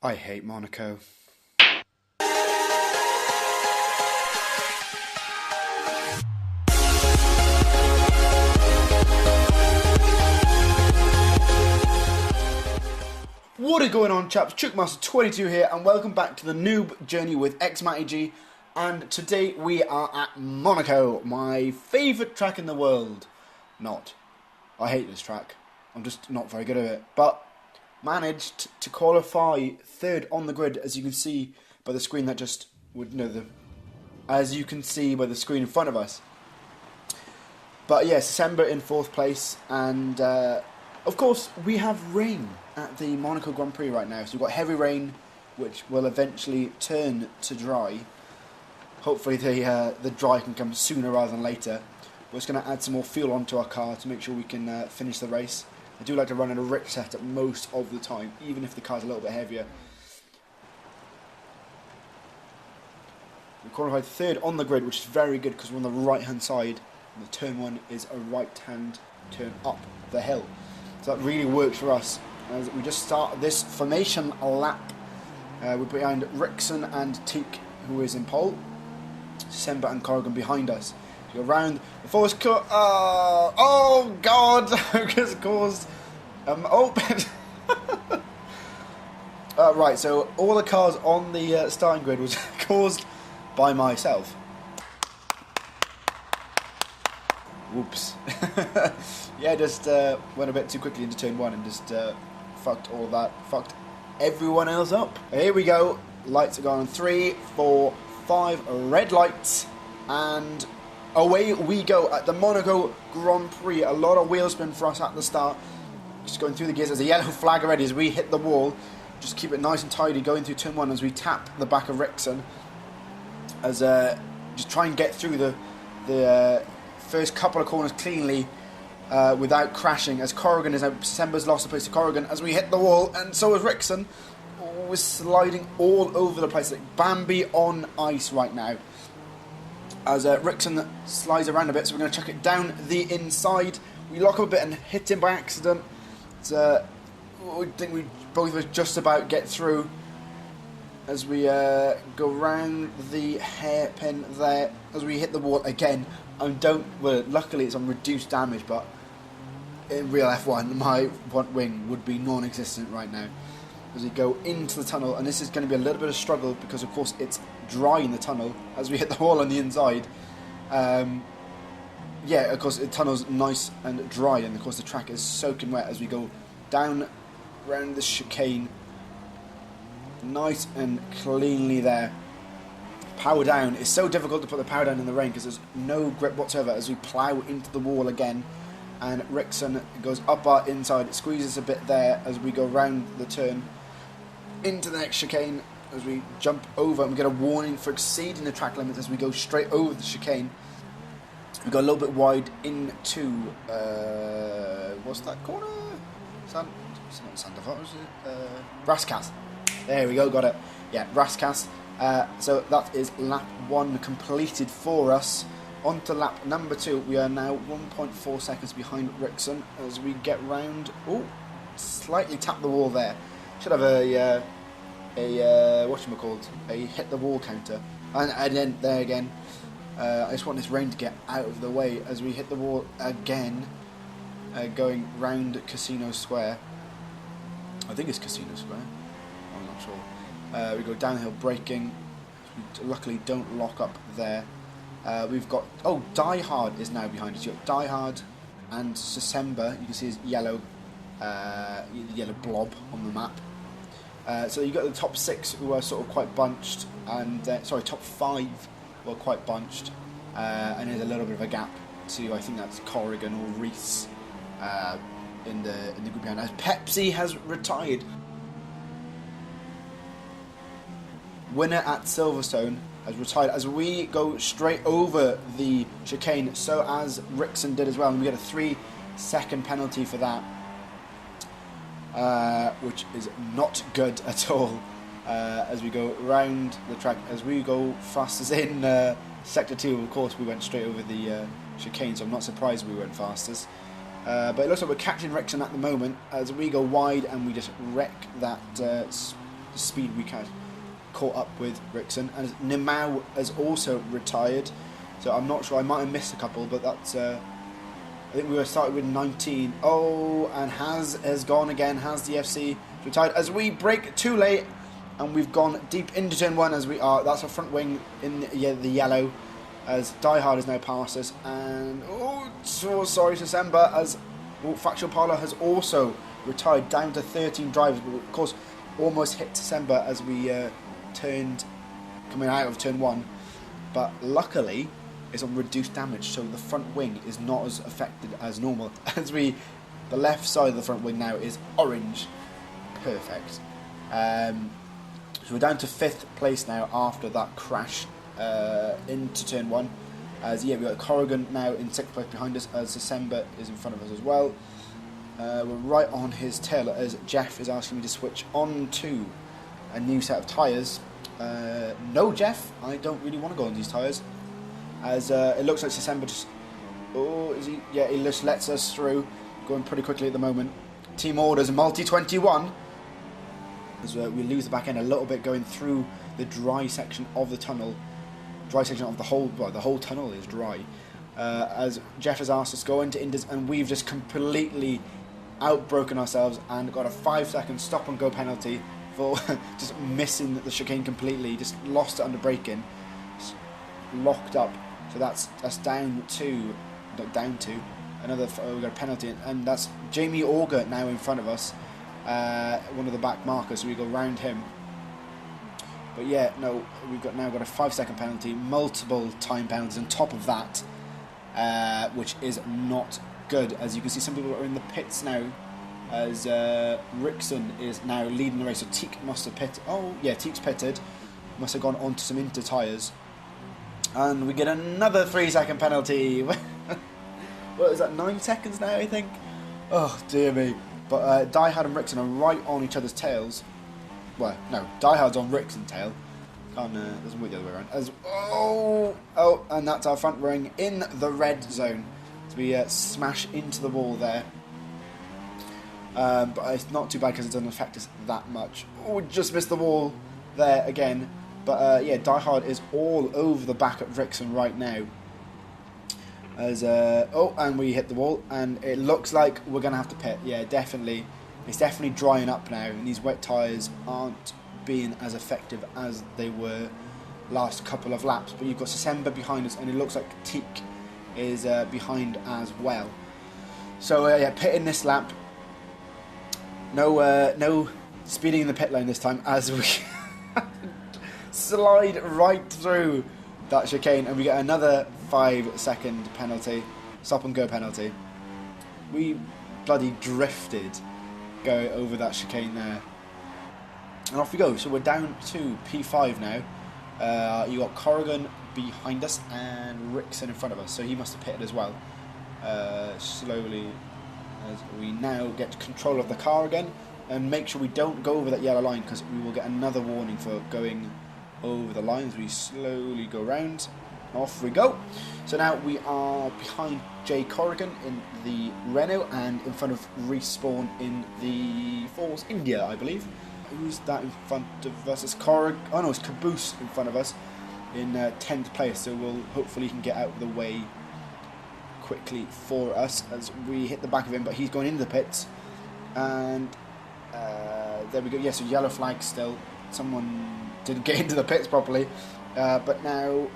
I hate Monaco. What is going on, chaps? Chuckmaster22 here, and welcome back to the Noob Journey with XMattyG. And today we are at Monaco, my favourite track in the world. Not. I hate this track. I'm just not very good at it. But managed to qualify third on the grid, as you can see by the screen that just would know as you can see by the screen in front of us. But yes, December in fourth place, and of course we have rain at the Monaco Grand Prix right now. So we've got heavy rain, which will eventually turn to dry. Hopefully the dry can come sooner rather than later. We're just going to add some more fuel onto our car to make sure we can finish the race. I do like to run in a rich setup most of the time, even if the car's a little bit heavier. We qualified third on the grid, which is very good because we're on the right hand side, and the turn one is a right hand turn up the hill. So that really works for us. As we just start this formation lap, we're behind Rickson and Teak, who is in pole. December and Corrigan behind us. So around the first cut. Oh God! Just caused. Right. So all the cars on the starting grid was caused by myself. Whoops. Yeah, just went a bit too quickly into turn one and just fucked all that. Fucked everyone else up. Here we go. Lights are going on. 3, 4, 5 red lights, and away we go at the Monaco Grand Prix. A lot of wheel spin for us at the start. Just going through the gears. There's a yellow flag already as we hit the wall. Just keep it nice and tidy going through turn one as we tap the back of Rickson. As just try and get through the first couple of corners cleanly without crashing. As Corrigan is out, December's lost the place to Corrigan as we hit the wall, and so is Rickson. We're sliding all over the place, like Bambi on ice right now. As Rickson slides around a bit, so we're going to chuck it down the inside. We lock up a bit and hit him by accident. I think we both of us just about get through as we go round the hairpin there. As we hit the wall again, luckily it's on reduced damage, but in real F1, my front wing would be non-existent right now. As we go into the tunnel, and this is going to be a little bit of struggle because of course it's dry in the tunnel as we hit the wall on the inside. Yeah, of course the tunnel's nice and dry, and of course the track is soaking wet as we go down around the chicane, nice and cleanly there. Power down. It's so difficult to put the power down in the rain because there's no grip whatsoever as we plough into the wall again. And Rickson goes up our inside, squeezes a bit there as we go round the turn into the next chicane as we jump over, and we get a warning for exceeding the track limits as we go straight over the chicane. We go a little bit wide into what's that corner? It's not Sandoval, is it? Rascasse. There we go, got it. Yeah, Rascasse. So that is lap 1 completed for us. On to lap number 2. We are now 1.4 seconds behind Rickson as we get round. Oh, slightly tap the wall there. Should have a whatchamacallit, a hit the wall counter. And then there again. I just want this rain to get out of the way as we hit the wall again, going round Casino Square. I think it's Casino Square. I'm not sure. We go downhill braking. We luckily don't lock up there. We've got, Die Hard is now behind us. You've got Die Hard and December. You can see his yellow blob on the map. So you've got the top 6 who are sort of quite bunched, and top 5 who are quite bunched, and there's a little bit of a gap to, I think that's Corrigan or Reese in the group behind. As Pepsi has retired. Winner at Silverstone has retired as we go straight over the chicane, so as Rickson did as well, and we get a 3-second penalty for that, which is not good at all. As we go round the track, as we go fastest in sector 2, of course we went straight over the chicane, so I'm not surprised we went fastest. But it looks like we're catching Rickson at the moment as we go wide and we just wreck that speed we had caught up with Rickson. And Nimau has also retired, so I'm not sure, I might have missed a couple, but that's I think we were started with 19. Oh, and has gone again. Has the FC retired as we brake too late, and we've gone deep into turn 1 as we are. That's our front wing in the yellow, as Die Hard has now passed us. And oh, so sorry to Semba, as Factual Parlour has also retired down to 13 drivers, but of course almost hit Semba as we coming out of turn 1, but luckily it's on reduced damage, so the front wing is not as affected as normal. As the left side of the front wing now is orange. Perfect. So we're down to 5th place now after that crash into turn 1. As we got Corrigan now in 6th place behind us, as Semba is in front of us as well. We're right on his tail as Jeff is asking me to switch on to a new set of tyres. No, Jeff, I don't really want to go on these tyres, as it looks like Semba just... Oh, is he? Yeah, he just lets us through, going pretty quickly at the moment. Team orders multi-21, as we lose the back end a little bit going through the dry section of the tunnel. Dry section of the whole... Well, the whole tunnel is dry. As Jeff has asked us to go into Indus, and we've just completely outbroken ourselves and got a 5-second stop and go penalty for just missing the chicane completely. Just lost it under braking. Just locked up. So that's down to another. We got a penalty, and that's Jamie Auger now in front of us, one of the back markers. So we go round him. But yeah, no, we've now got a 5-second penalty, multiple time penalties on top of that, which is not good. As you can see, some people are in the pits now, as Rickson is now leading the race. So Teak must have pitted. Oh yeah, Teak's pitted. Must have gone onto some Inter tyres. And we get another 3-second penalty. What is that, 9 seconds now, I think? Oh, dear me. But Die Hard and Rickson are right on each other's tails. Well, no, Die Hard's on Rickson's tail. Doesn't work the other way around. And that's our front wing in the red zone. So we smash into the wall there. But it's not too bad because it doesn't affect us that much. Oh, we just missed the wall there again. But yeah, Die Hard is all over the back of Rickson right now. As and we hit the wall, and it looks like we're gonna have to pit. Yeah, definitely. It's definitely drying up now, and these wet tyres aren't being as effective as they were last couple of laps. But you've got Semba behind us, and it looks like Teak is behind as well. So yeah, pitting this lap. No speeding in the pit lane this time, as we slide right through that chicane, and we get another 5-second penalty, stop and go penalty. We bloody drifted going over that chicane there, and off we go. So we're down to P5 now. You got Corrigan behind us and Rickson in front of us, so he must have pitted as well. Slowly, as we now get control of the car again, and make sure we don't go over that yellow line, because we will get another warning for going over the lines. We slowly go round. Off we go. So now we are behind Jay Corrigan in the Renault, and in front of Respawn in the Force India, I believe. Who's that in front of us? It's Corrigan. Oh no, it's Caboose in front of us in 10th place. So we'll hopefully can get out of the way quickly for us as we hit the back of him, but he's going into the pits, and there we go. Yes, so yellow flag still. Someone didn't get into the pits properly, but now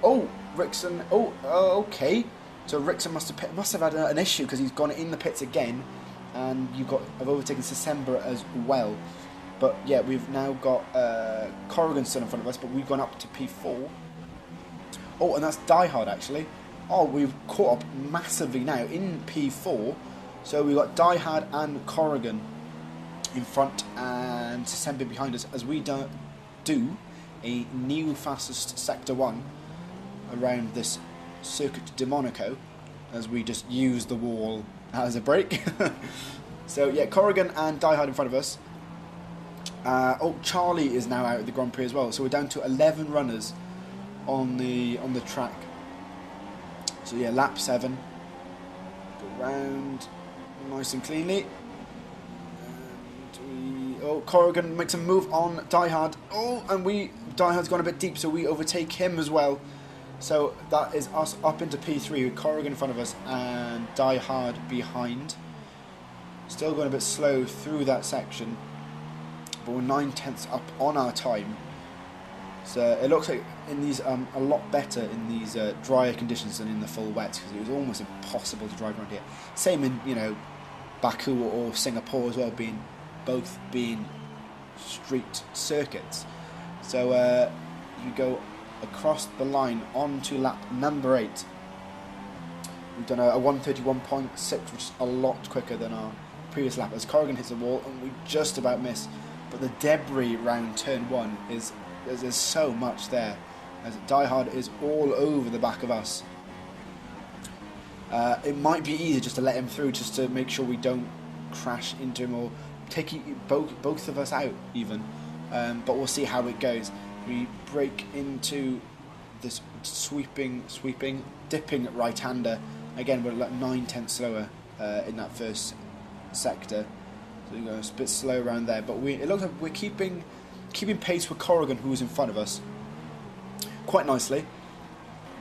Rickson. Okay. So Rickson must have had an issue, because he's gone in the pits again, and I've overtaken December as well. But yeah, we've now got Corrigan still in front of us, but we've gone up to P4. Oh, and that's Die Hard actually. Oh, we've caught up massively now in P4. So we've got Die Hard and Corrigan in front, and December behind us, as we do a new fastest Sector 1 around this Circuit de Monaco, as we just use the wall as a brake. So yeah, Corrigan and Die Hard in front of us. Charlie is now out of the Grand Prix as well, so we're down to 11 runners on the track. So yeah, lap 7, go round nice and cleanly, and Oh, Corrigan makes a move on Die Hard. Oh, and Die Hard's gone a bit deep, so we overtake him as well. So that is us up into P3 with Corrigan in front of us and Die Hard behind. Still going a bit slow through that section, but we're 9/10 up on our time. So it looks like in these a lot better in these drier conditions than in the full wet, because it was almost impossible to drive around here. Same in, you know, Baku or Singapore as well, both being street circuits. So you go across the line onto lap number 8. We've done a 1:31.6, which is a lot quicker than our previous lap, as Corrigan hits the wall and we just about miss. But the debris round turn 1 there's so much there, as Die Hard is all over the back of us. It might be easier just to let him through, just to make sure we don't crash into him or take both of us out even. But we'll see how it goes. We break into this dipping right-hander. Again, we're like 9/10 slower in that first sector. So we go a bit slow around there. But it looks like we're keeping pace with Corrigan, who was in front of us, quite nicely.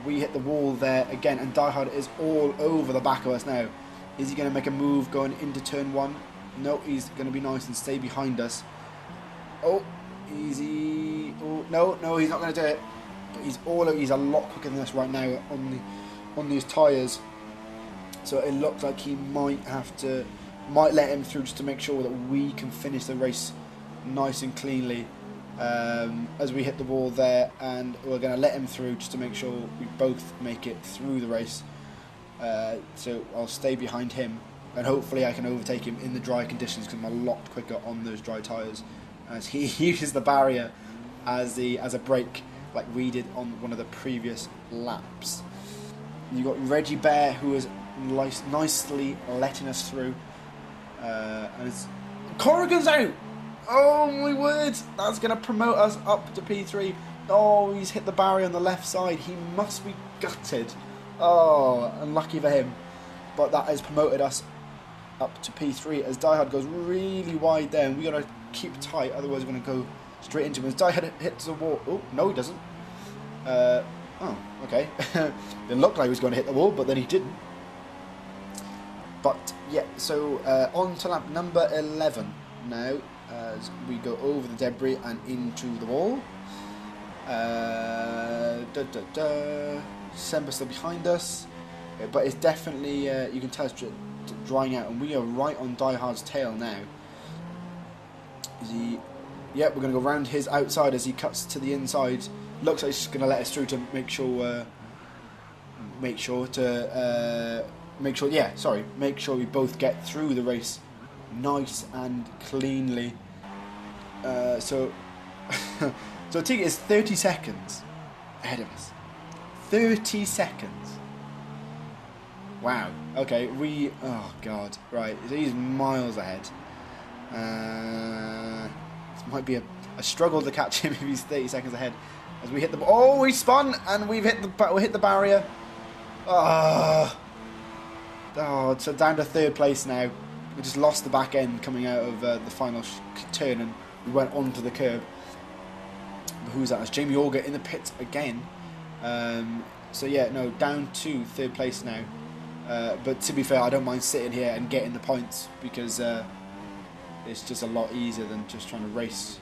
We hit the wall there again, and Die Hard is all over the back of us now. Is he going to make a move going into turn 1? No, he's going to be nice and stay behind us. Oh, easy. Oh, no, he's not going to do it. But he's a lot quicker than us right now on these tyres. So it looks like he might let him through, just to make sure that we can finish the race nice and cleanly. As we hit the wall there, and we're going to let him through just to make sure we both make it through the race. So I'll stay behind him, and hopefully I can overtake him in the dry conditions, because I'm a lot quicker on those dry tyres, as he uses the barrier as a brake like we did on one of the previous laps. You've got Reggie Bear, who is nicely letting us through, and Corrigan's out. Oh my word, that's going to promote us up to P3. Oh, he's hit the barrier on the left side. He must be gutted. Oh, unlucky for him. But that has promoted us up to P3, as Die Hard goes really wide there, and we got to keep tight, otherwise we're going to go straight into him. As Die Hard hits the wall. Oh, no, he doesn't. Oh, okay. It looked like he was going to hit the wall, but then he didn't. But, yeah, so on to lap number 11 now, as we go over the debris and into the wall. December's still behind us, but it's definitely, you can tell it's drying out, and we are right on Die Hard's tail now. Yep, we're going to go around his outside as he cuts to the inside. Looks like he's going to let us through to make sure we both get through the race nice and cleanly. So Tigger is 30 seconds ahead of us. 30 seconds. Wow. Okay, oh god. Right, so he's miles ahead. This might be a struggle to catch him if he's 30 seconds ahead. As we hit the... Oh, we spun, and we hit the barrier. Oh, so down to 3rd place now. We just lost the back end coming out of the final turn, and we went onto the curb. But who's that? It's Jamie Auger in the pits again. So yeah, no, down to 3rd place now. But to be fair, I don't mind sitting here and getting the points, because it's just a lot easier than just trying to race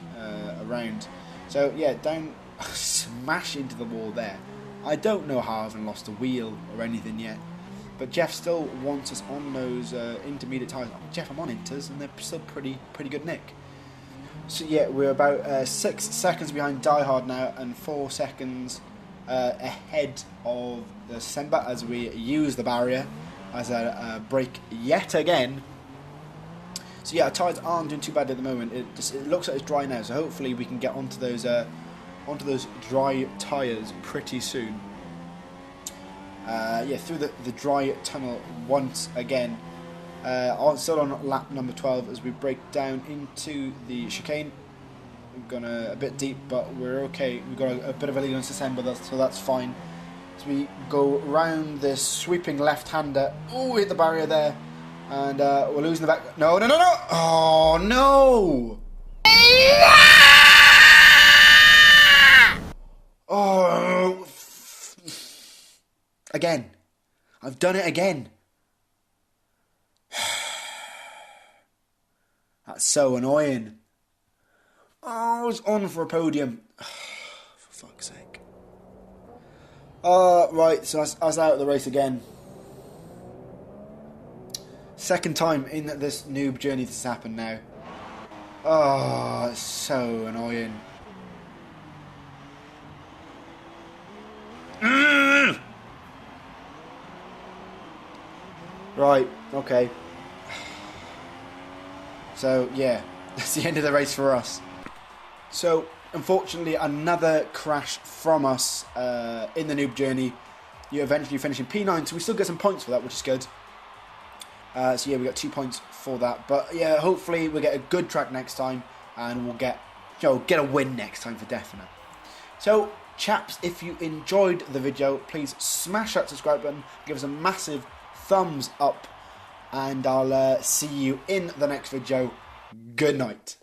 around. So yeah, down, smash into the wall there. I don't know how I haven't lost a wheel or anything yet. But Jeff still wants us on those intermediate tyres. Jeff, I'm on inters, and they're still pretty good nick. So yeah, we're about 6 seconds behind Die Hard now, and 4 seconds ahead of December, as we use the barrier as a brake yet again. So yeah, our tyres aren't doing too bad at the moment. It looks like it's dry now, so hopefully we can get onto those dry tyres pretty soon. Yeah, through the dry tunnel once again. Still on lap number 12 as we break down into the chicane. We've gone a bit deep, but we're okay. We've got a bit of a lead on December, so that's fine. As we go round this sweeping left-hander. Oh, we hit the barrier there. And we're losing the back. No! Oh, no! Oh, again. I've done it again. That's so annoying. Oh, I was on for a podium. For fuck's sake. Right, so I was out of the race again. Second time in this Noob Journey this has happened now. Oh, it's so annoying. Right, okay. So, yeah, that's the end of the race for us. So, unfortunately, another crash from us in the Noob Journey. You eventually finish in P9, so we still get some points for that, which is good. So, yeah, we got 2 points for that. But, yeah, hopefully we'll get a good track next time, and we'll get a win next time for definite. So, chaps, if you enjoyed the video, please smash that subscribe button, give us a massive thumbs up, and I'll see you in the next video. Good night.